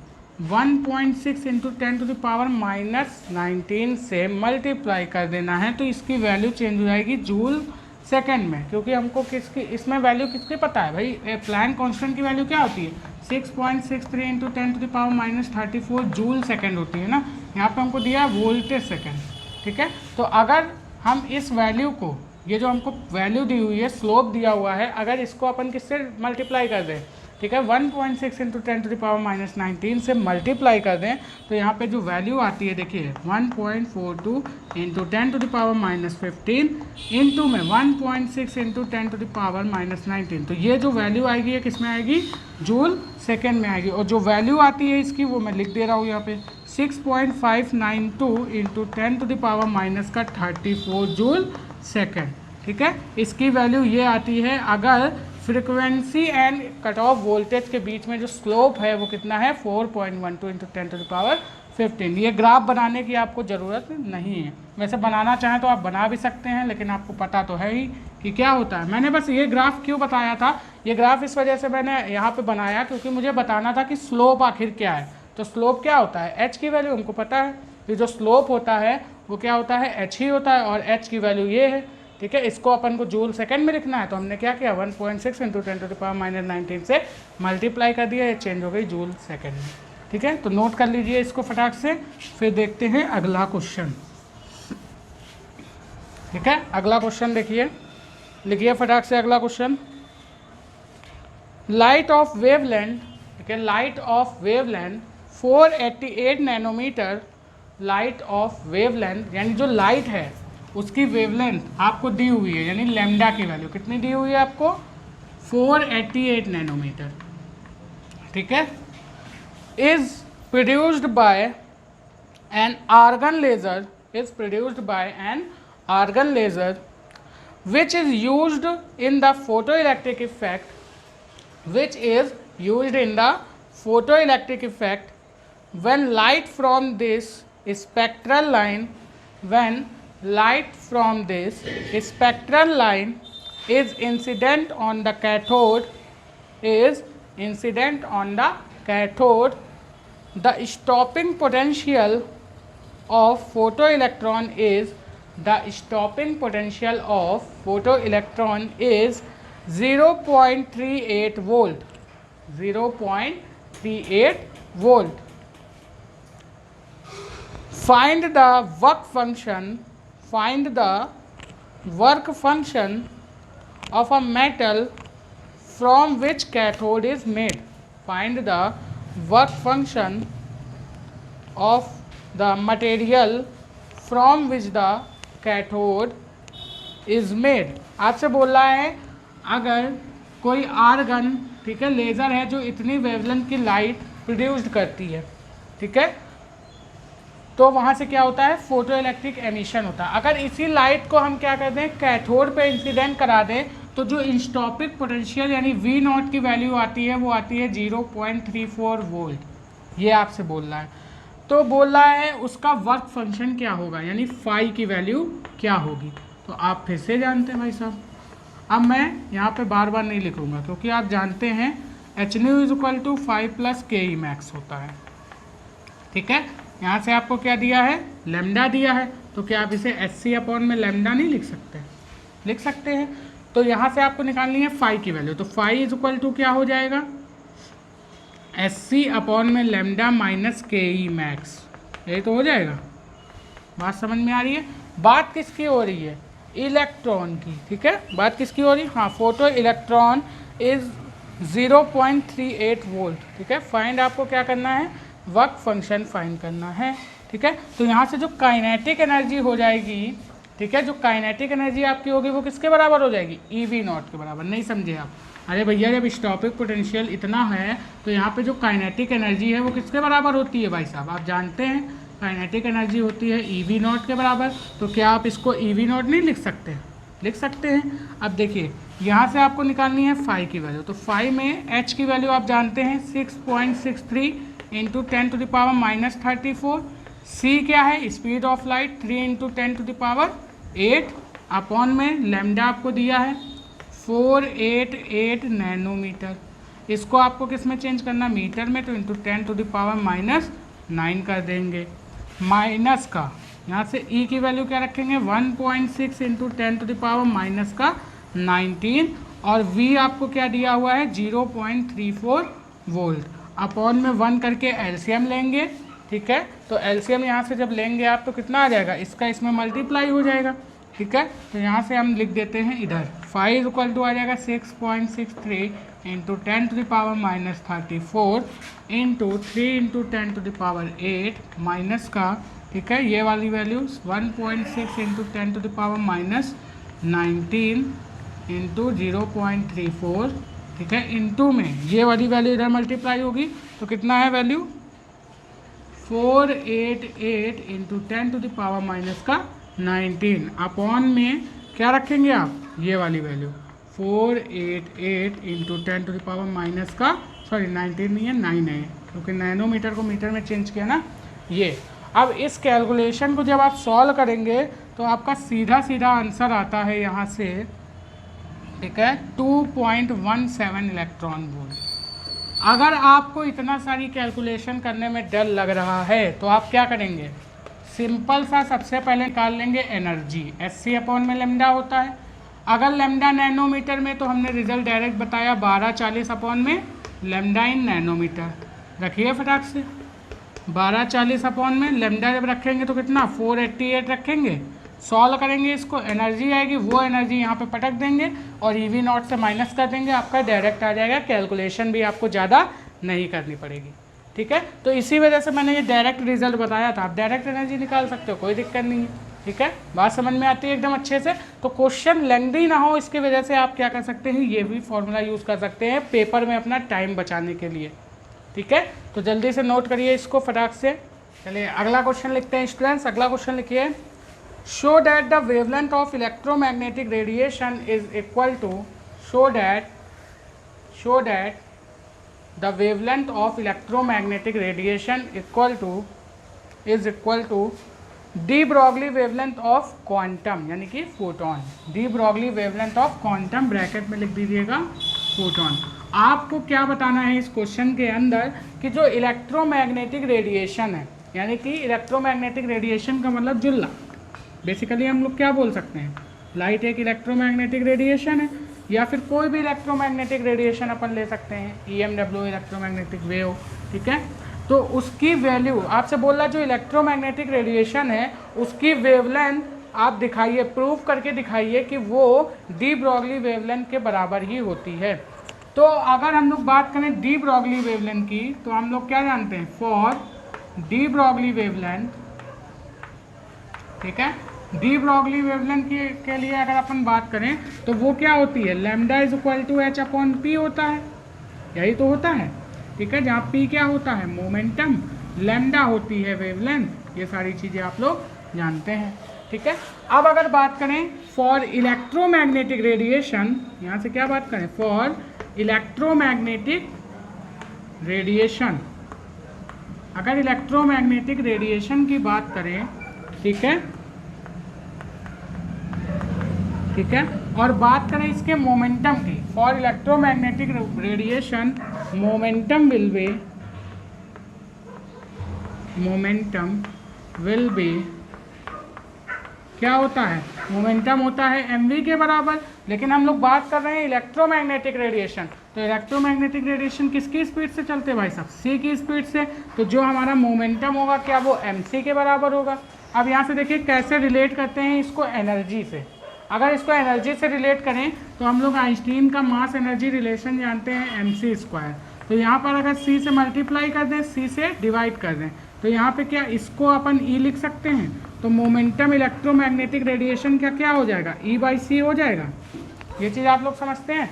1.6 × 10⁻⁻19 से मल्टीप्लाई कर देना है, तो इसकी वैल्यू चेंज हो जाएगी जूल सेकंड में, क्योंकि हमको किसकी इसमें वैल्यू किसकी पता है भाई, प्लैंक कांस्टेंट की वैल्यू क्या होती है, 6.63 × 10⁻⁻34 जूल सेकंड होती है ना। यहाँ पे हमको दिया है वोल्टेज सेकंड, ठीक है। तो अगर हम इस वैल्यू को, ये जो हमको वैल्यू दी हुई है, स्लोप दिया हुआ है, अगर इसको अपन किससे मल्टीप्लाई कर दें, ठीक है, 1.6 × 10⁻⁻19 से मल्टीप्लाई कर दें, तो यहाँ पे जो वैल्यू आती है देखिए 1.42 × 10⁻⁻15 इंटू में 1.6 × 10⁻�19, तो ये जो वैल्यू आएगी ये किस में आएगी, जूल सेकेंड में आएगी। और जो वैल्यू आती है इसकी वो मैं लिख दे रहा हूँ यहाँ पे, 6.592 × 10⁻⁻34 जूल सेकेंड, ठीक है। इसकी वैल्यू ये आती है अगर frequency and cut off voltage के बीच में जो स्लोप है वो कितना है, 4.12 × 10⁻⁻15। ये ग्राफ बनाने की आपको ज़रूरत नहीं है, वैसे बनाना चाहें तो आप बना भी सकते हैं, लेकिन आपको पता तो है ही कि क्या होता है। मैंने बस ये ग्राफ क्यों बताया था, ये ग्राफ इस वजह से मैंने यहाँ पे बनाया क्योंकि मुझे बताना था कि स्लोप आखिर क्या है। तो स्लोप क्या होता है, h की वैल्यू हमको पता है, कि जो स्लोप होता है वो क्या होता है, h ही होता है, और h की वैल्यू ये है, ठीक है। इसको अपन को जूल सेकंड में लिखना है, तो हमने क्या किया, 1.6 × 10⁻⁻19 से मल्टीप्लाई कर दिया, ये चेंज हो गई जूल सेकंड में, ठीक है। तो नोट कर लीजिए इसको फटाक से, फिर देखते हैं अगला क्वेश्चन, ठीक है। अगला क्वेश्चन देखिए, लिखिए फटाक से अगला क्वेश्चन। लाइट ऑफ वेवलेंथ, ठीक है, light of wavelength 488 nanometre, light of wavelength यानी जो लाइट है उसकी वेवलेंथ आपको दी हुई है, यानी लैम्डा की वैल्यू कितनी दी हुई है आपको, 488 नैनोमीटर, ठीक है, is produced by an argon laser, is produced by an argon laser which is used in the photoelectric effect, which is used in the photoelectric effect when light from this spectral line, when light from this spectral line is incident on the cathode, is incident on the cathode, the stopping potential of photoelectron is, the stopping potential of photoelectron is 0.38 volt, 0.38 volt. Find the work function, find the work function of a metal from which cathode is made, find the work function of the material from which the cathode is made. आपसे बोल रहा है अगर कोई argon, ठीक है, laser है जो इतनी वेवलेंथ की लाइट प्रोड्यूस्ड करती है, ठीक है, तो वहाँ से क्या होता है, फोटो इलेक्ट्रिक एमिशन होता है। अगर इसी लाइट को हम क्या कर दें, कैथोड पे इंसिडेंट करा दें, तो जो इंस्टॉपिक पोटेंशियल यानी V0 की वैल्यू आती है वो आती है 0.34 वोल्ट, ये आपसे बोल रहा है। तो बोल रहा है उसका वर्क फंक्शन क्या होगा, यानी फाई की वैल्यू क्या होगी। तो आप फिर से जानते हैं भाई साहब, अब मैं यहाँ पे बार बार नहीं लिखूंगा क्योंकि आप जानते हैं h nu is equal to 5 plus K E max होता है। ठीक है, यहाँ से आपको क्या दिया है, लेमडा दिया है, तो क्या आप इसे एच सी अपॉन में लेमडा नहीं लिख सकते, लिख सकते हैं। तो यहाँ से आपको निकालनी है फाई की वैल्यू, तो फाई इज इक्वल टू क्या हो जाएगा, एच सी अपॉन में लेमडा माइनस के ई मैक्स, यही तो हो जाएगा। बात समझ में आ रही है। बात किसकी हो रही है, इलेक्ट्रॉन की। ठीक है, बात किसकी हो रही है, हाँ, फोटो इलेक्ट्रॉन इज 0.38 वोल्ट। ठीक है, फाइंड आपको क्या करना है, वर्क फंक्शन फाइंड करना है। ठीक है, तो यहाँ से जो काइनेटिक एनर्जी हो जाएगी, ठीक है, जो काइनेटिक एनर्जी आपकी होगी वो किसके बराबर हो जाएगी, ई वी नॉट के बराबर। नहीं समझे आप, अरे भैया जब स्टॉपिक पोटेंशियल इतना है तो यहाँ पे जो काइनेटिक एनर्जी है वो किसके बराबर होती है भाई साहब, आप जानते हैं काइनेटिक एनर्जी होती है ई वी नॉट के बराबर। तो क्या आप इसको ई वी नॉट नहीं लिख सकते, लिख सकते हैं। अब देखिए यहाँ से आपको निकालनी है फाई की वैल्यू, तो फाई में एच की वैल्यू आप जानते हैं 6.63 into 10 to the power minus 34। C क्या है, speed of light 3 into 10 to the power 8 upon में लेमडा आपको दिया है 488 नैनोमीटर। इसको आपको किस में चेंज करना, मीटर में, तो into 10 to the power minus 9 कर देंगे। माइनस का यहाँ से ई की वैल्यू क्या रखेंगे, 1.6 into 10 to the power minus का 19, और वी आपको क्या दिया हुआ है 0.34 वोल्ट, अपॉन में 1 करके एलसीएम लेंगे। ठीक है, तो एलसीएम यहाँ से जब लेंगे आप तो कितना आ जाएगा, इसका इसमें मल्टीप्लाई हो जाएगा। ठीक है, तो यहाँ से हम लिख देते हैं इधर फाइव इक्वल टू आ जाएगा 6.63 into 10 to the power minus 34 into 3 into 10 to the power 8 minus का, ठीक है, ये वाली values 1.6 into 10 to the power minus 19 into 0.34। ठीक है, इंटू में ये वाली वैल्यू इधर मल्टीप्लाई होगी तो कितना है value 488 into 10 to the power minus का 19 अपॉन में क्या रखेंगे आप, ये वाली value 488 into 10 to the power minus का, सॉरी 19 नहीं है 9 है क्योंकि नैनोमीटर को मीटर में चेंज किया ना ये। अब इस कैलकुलेशन को जब आप सॉल्व करेंगे तो आपका सीधा सीधा आंसर आता है यहाँ से, ठीक है, 2.17 इलेक्ट्रॉन वोल्ट। अगर आपको इतना सारी कैलकुलेशन करने में डर लग रहा है तो आप क्या करेंगे, सिंपल सा सबसे पहले निकाल लेंगे एनर्जी, एच सी अपॉन में लेमडा होता है। अगर लेमडा नैनोमीटर में तो हमने रिजल्ट डायरेक्ट बताया 1240 अपॉन में लेमडा इन नैनोमीटर, रखिए फटाक से 1240 अपॉन में लेमडा जब रखेंगे तो कितना 488 रखेंगे, सॉल्व करेंगे इसको, एनर्जी आएगी, वो एनर्जी यहाँ पे पटक देंगे और ई वी नॉट से माइनस कर देंगे, आपका डायरेक्ट आ जाएगा, कैलकुलेशन भी आपको ज़्यादा नहीं करनी पड़ेगी। ठीक है, तो इसी वजह से मैंने ये डायरेक्ट रिजल्ट बताया था, आप डायरेक्ट एनर्जी निकाल सकते हो, कोई दिक्कत नहीं है। ठीक है, बात समझ में आती है एकदम अच्छे से। तो क्वेश्चन लेंथी ना हो इसकी वजह से आप क्या कर सकते हैं, ये भी फॉर्मूला यूज़ कर सकते हैं पेपर में अपना टाइम बचाने के लिए। ठीक है, तो जल्दी से नोट करिए इसको फटाक से। चलिए अगला क्वेश्चन लिखते हैं स्टूडेंट्स। अगला क्वेश्चन लिखिए, show that the wavelength of electromagnetic radiation is equal to, show that the wavelength of electromagnetic radiation is equal to de Broglie wavelength of quantum, यानी कि photon, de Broglie wavelength of quantum bracket में लिख दीजिएगा photon. आपको क्या बताना है इस क्वेश्चन के अंदर कि जो इलेक्ट्रोमैग्नेटिक रेडिएशन है, यानी कि इलेक्ट्रोमैग्नेटिक रेडिएशन का मतलब जुल्ला, बेसिकली हम लोग क्या बोल सकते हैं, लाइट एक इलेक्ट्रोमैग्नेटिक रेडिएशन है, या फिर कोई भी इलेक्ट्रोमैग्नेटिक रेडिएशन अपन ले सकते हैं, EMW इलेक्ट्रोमैग्नेटिक वेव। ठीक है, तो उसकी वैल्यू आपसे बोल रहा, जो इलेक्ट्रोमैग्नेटिक रेडिएशन है उसकी वेवलेंथ आप दिखाइए, प्रूव करके दिखाइए कि वो डी ब्रॉगली वेवलेंथ के बराबर ही होती है। तो अगर हम लोग बात करें डी ब्रॉगली वेवलेंथ की तो हम लोग क्या जानते हैं, फॉर डी ब्रॉगली वेवलेंथ, ठीक है, डी ब्रॉगली वेवलेंथ के लिए अगर अपन बात करें तो वो क्या होती है, lambda is equal to h upon p होता है, यही तो होता है। ठीक है, जहाँ पी क्या होता है, मोमेंटम, लैम्डा होती है वेवलेंथ, ये सारी चीज़ें आप लोग जानते हैं। ठीक है, अब अगर बात करें फॉर इलेक्ट्रोमैग्नेटिक रेडिएशन, यहाँ से क्या बात करें, फॉर इलेक्ट्रोमैग्नेटिक रेडिएशन, अगर इलेक्ट्रोमैग्नेटिक रेडिएशन की बात करें, ठीक है, ठीक है, और बात करें इसके मोमेंटम की, for electromagnetic radiation momentum will be क्या होता है, मोमेंटम होता है mv के बराबर। लेकिन हम लोग बात कर रहे हैं इलेक्ट्रोमैग्नेटिक रेडिएशन, तो इलेक्ट्रोमैग्नेटिक रेडिएशन किसकी स्पीड से चलते हैं भाई साहब, c की स्पीड से। तो जो हमारा मोमेंटम होगा क्या वो mc के बराबर होगा। अब यहाँ से देखिए कैसे रिलेट करते हैं इसको एनर्जी से। अगर इसको एनर्जी से रिलेट करें तो हम लोग आइंस्टीन का मास एनर्जी रिलेशन जानते हैं mc²। तो यहाँ पर अगर c से मल्टीप्लाई कर दें, c से डिवाइड कर दें, तो यहाँ पे क्या इसको अपन E लिख सकते हैं। तो मोमेंटम इलेक्ट्रोमैग्नेटिक रेडिएशन का क्या हो जाएगा, E/c हो जाएगा। ये चीज़ आप लोग समझते हैं।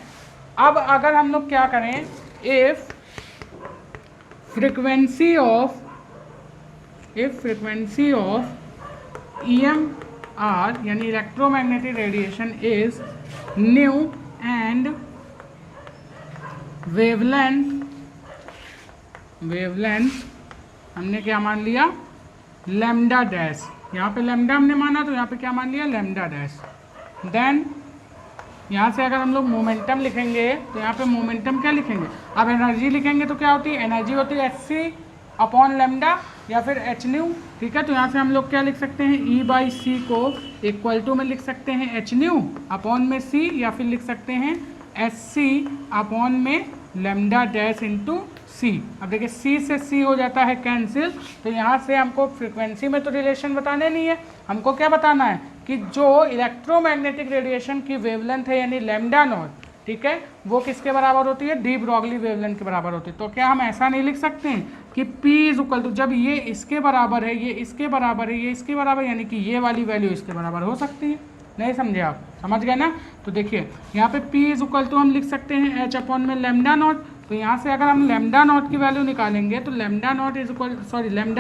अब अगर हम लोग क्या करें, इफ फ्रिक्वेंसी ऑफ EMR यानी electromagnetic radiation is new and wavelength हमने क्या मान लिया, लैम्डा डैश। यहाँ पे लैम्डा हमने माना तो यहाँ पे क्या मान लिया, लैम्डा डैश। देन यहाँ से अगर हम लोग मोमेंटम लिखेंगे तो यहाँ पे मोमेंटम क्या लिखेंगे, अब एनर्जी लिखेंगे तो क्या होती है, एनर्जी होती है hc/लैम्डा या फिर hν, ठीक है। तो यहाँ से हम लोग क्या लिख सकते हैं, E/c को इक्वल टू में लिख सकते हैं hν/c या फिर लिख सकते हैं hc/लैम्डा डैश इंटू c। अब देखिए c से c हो जाता है कैंसिल, तो यहाँ से हमको फ्रीक्वेंसी में तो रिलेशन बताने नहीं है, हमको क्या बताना है कि जो इलेक्ट्रोमैग्नेटिक रेडिएशन की वेवलेंथ है यानी लैम्डा नॉट, ठीक है, वो किसके बराबर होती है, डी ब्रॉगली वेवलेंथ के बराबर होती है। तो क्या हम ऐसा नहीं लिख सकते हैं कि P इक्वल टू, जब ये इसके बराबर है, ये इसके बराबर है, ये इसके बराबर, यानी कि ये वाली वैल्यू इसके बराबर हो सकती है। नहीं समझे आप, समझ गए ना। तो देखिए यहाँ पे P इक्वल टू हम लिख सकते हैं h/लैम्डा नॉट। तो यहाँ से अगर हम लैम्डा नॉट की वैल्यू निकालेंगे तो lambda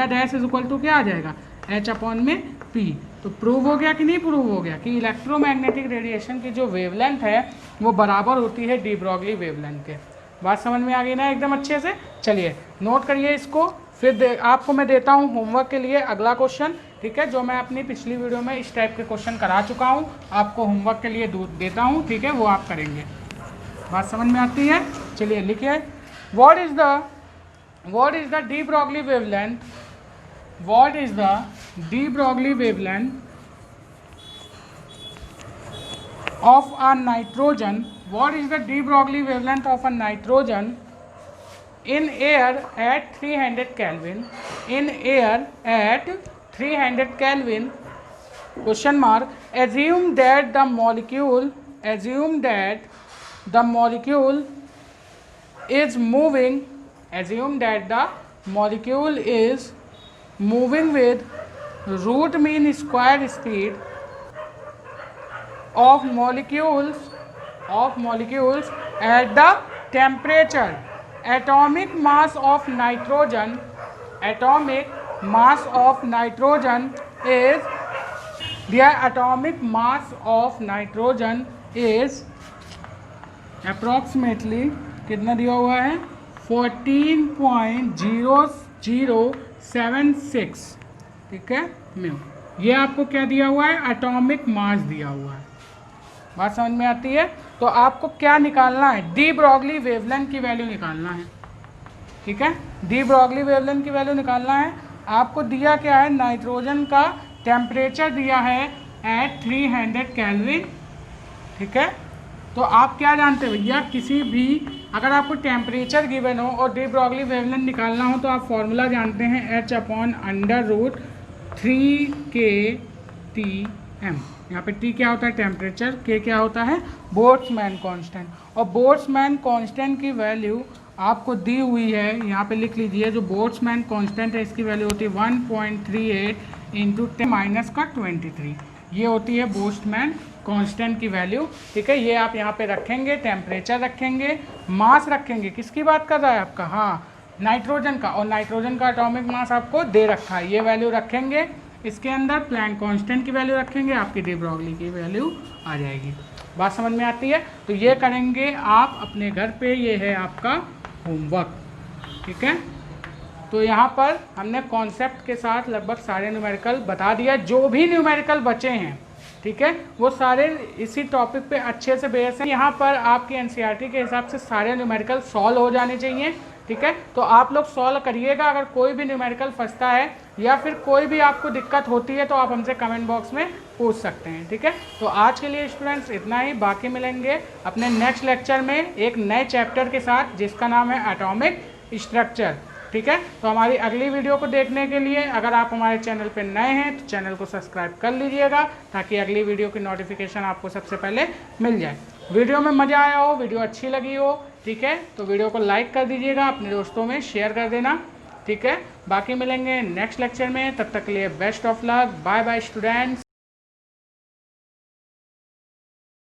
dash is equal to क्या आ जाएगा, h/p। तो प्रूव हो गया कि नहीं प्रूव हो गया कि इलेक्ट्रोमैग्नेटिक रेडिएशन की जो वेवलेंथ है वो बराबर होती है डी ब्रॉगली वेवलेंथ के। बात समझ में आ गई ना एकदम अच्छे से। चलिए नोट करिए इसको, फिर आपको मैं देता हूँ होमवर्क के लिए अगला क्वेश्चन, ठीक है, जो मैं अपनी पिछली वीडियो में इस टाइप के क्वेश्चन करा चुका हूँ, आपको होमवर्क के लिए देता हूँ, ठीक है, वो आप करेंगे। बात समझ में आती है। चलिए लिखिए, what is the de Broglie wavelength, what is the de Broglie wavelength of a nitrogen, what is the de Broglie wavelength of a nitrogen in air at 300 Kelvin, in air at 300 Kelvin, question mark, assume that the molecule is moving, assume that the molecule is moving with root mean square speed of molecules at the temperature, atomic mass of nitrogen is, their atomic mass of nitrogen is approximately कितना दिया हुआ है, 14.0076, ठीक है mu. ये आपको क्या दिया हुआ है, एटॉमिक मास दिया हुआ है। बात समझ में आती है। तो आपको क्या निकालना है, डी ब्रॉगली वेवलेंथ की वैल्यू निकालना है, ठीक है, डी ब्रॉगली वेवलेंथ की वैल्यू निकालना है। आपको दिया क्या है, नाइट्रोजन का टेम्परेचर दिया है एट 300 केल्विन, ठीक है। तो आप क्या जानते हो भैया, किसी भी अगर आपको टेम्परेचर गिवन हो और डी ब्रॉगली वेवलेंथ निकालना हो तो आप फॉर्मूला जानते हैं h/√3kTm। यहाँ पे T क्या होता है टेम्परेचर, K क्या होता है बोल्ट्जमैन कांस्टेंट, और बोल्ट्जमैन कांस्टेंट की वैल्यू आपको दी हुई है, यहाँ पे लिख लीजिए। जो बोल्ट्जमैन कांस्टेंट है इसकी वैल्यू होती है 1.38 × 10⁻23, ये होती है बोल्ट्जमैन कांस्टेंट की वैल्यू, ठीक है। ये आप यहाँ पे रखेंगे, टेम्परेचर रखेंगे, मास रखेंगे, किसकी बात कर रहा है आपका, हाँ नाइट्रोजन का, और नाइट्रोजन का एटॉमिक मास आपको दे रखा है, ये वैल्यू रखेंगे। इसके अंदर प्लैंक कांस्टेंट की वैल्यू रखेंगे, आपकी डी ब्रॉगली की वैल्यू आ जाएगी। बात समझ में आती है। तो ये करेंगे आप अपने घर पे, ये है आपका होमवर्क, ठीक है। तो यहाँ पर हमने कॉन्सेप्ट के साथ लगभग सारे न्यूमेरिकल बता दिया, जो भी न्यूमेरिकल बचे हैं, ठीक है, वो सारे इसी टॉपिक पे अच्छे से बेस हैं। यहाँ पर आपकी एनसीईआरटी के हिसाब से सारे न्यूमेरिकल सॉल्व हो जाने चाहिए, ठीक है। तो आप लोग सॉल्व करिएगा। अगर कोई भी न्यूमेरिकल फंसता है या फिर कोई भी आपको दिक्कत होती है तो आप हमसे कमेंट बॉक्स में पूछ सकते हैं, ठीक है। तो आज के लिए स्टूडेंट्स इतना ही, बाकी मिलेंगे अपने नेक्स्ट लेक्चर में एक नए चैप्टर के साथ जिसका नाम है एटॉमिक स्ट्रक्चर, ठीक है। तो हमारी अगली वीडियो को देखने के लिए अगर आप हमारे चैनल पर नए हैं तो चैनल को सब्सक्राइब कर लीजिएगा ताकि अगली वीडियो की नोटिफिकेशन आपको सबसे पहले मिल जाए। वीडियो में मज़ा आया हो, वीडियो अच्छी लगी हो, ठीक है, तो वीडियो को लाइक कर दीजिएगा, अपने दोस्तों में शेयर कर देना, ठीक है। बाकी मिलेंगे नेक्स्ट लेक्चर में, तब तक के लिए best of luck, bye bye students.